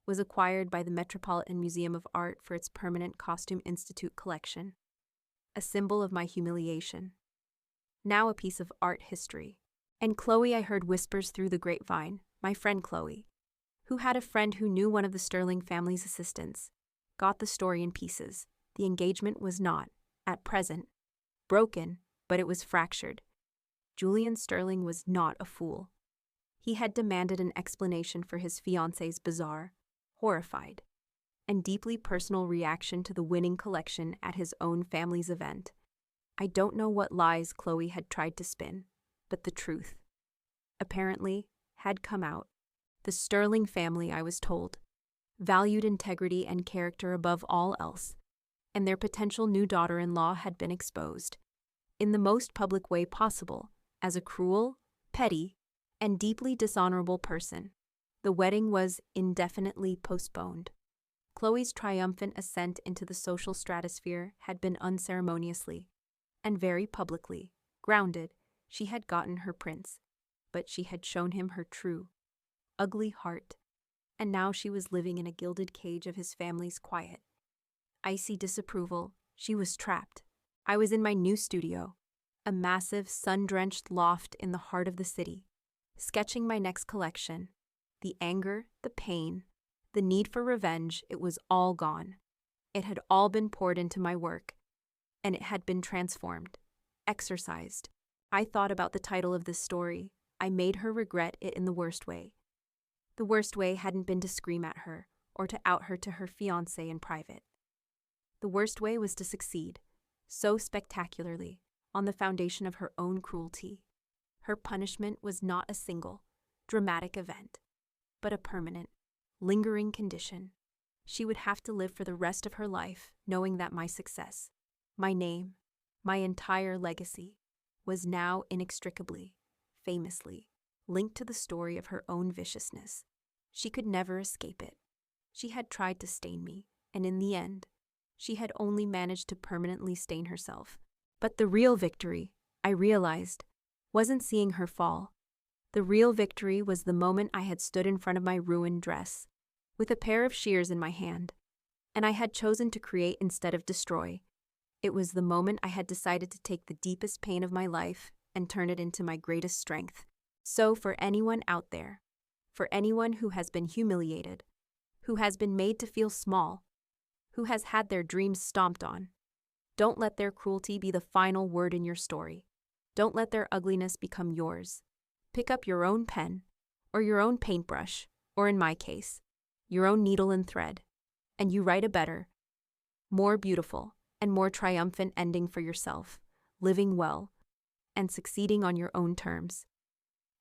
was acquired by the Metropolitan Museum of Art for its permanent Costume Institute collection, a symbol of my humiliation. Now a piece of art history. And Chloe, I heard whispers through the grapevine, my friend Chloe, who had a friend who knew one of the Sterling family's assistants, got the story in pieces. The engagement was not, at present, broken, but it was fractured. Julian Sterling was not a fool. He had demanded an explanation for his fiancée's bizarre, horrified, and deeply personal reaction to the winning collection at his own family's event. I don't know what lies Chloe had tried to spin, but the truth, apparently, had come out. The Sterling family, I was told, valued integrity and character above all else, and their potential new daughter-in-law had been exposed, in the most public way possible, as a cruel, petty, and deeply dishonorable person. The wedding was indefinitely postponed. Chloe's triumphant ascent into the social stratosphere had been unceremoniously, and very publicly, grounded. She had gotten her prince, but she had shown him her true, ugly heart, and now she was living in a gilded cage of his family's quiet, icy disapproval. She was trapped. I was in my new studio, a massive, sun-drenched loft in the heart of the city, sketching my next collection. The anger, the pain, the need for revenge, it was all gone. It had all been poured into my work, and it had been transformed, exorcised. I thought about the title of this story. I made her regret it in the worst way. The worst way hadn't been to scream at her or to out her to her fiancé in private. The worst way was to succeed, so spectacularly, on the foundation of her own cruelty. Her punishment was not a single, dramatic event, but a permanent, lingering condition. She would have to live for the rest of her life knowing that my success, my name, my entire legacy, was now inextricably, famously, linked to the story of her own viciousness. She could never escape it. She had tried to stain me, and in the end, she had only managed to permanently stain herself. But the real victory, I realized, wasn't seeing her fall. The real victory was the moment I had stood in front of my ruined dress, with a pair of shears in my hand, and I had chosen to create instead of destroy. It was the moment I had decided to take the deepest pain of my life and turn it into my greatest strength. So for anyone out there, for anyone who has been humiliated, who has been made to feel small, who has had their dreams stomped on, don't let their cruelty be the final word in your story. Don't let their ugliness become yours. Pick up your own pen, or your own paintbrush, or in my case, your own needle and thread, and you write a better, more beautiful, and more triumphant ending for yourself, living well, and succeeding on your own terms.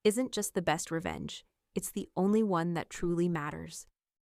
Isn't just the best revenge, it's the only one that truly matters.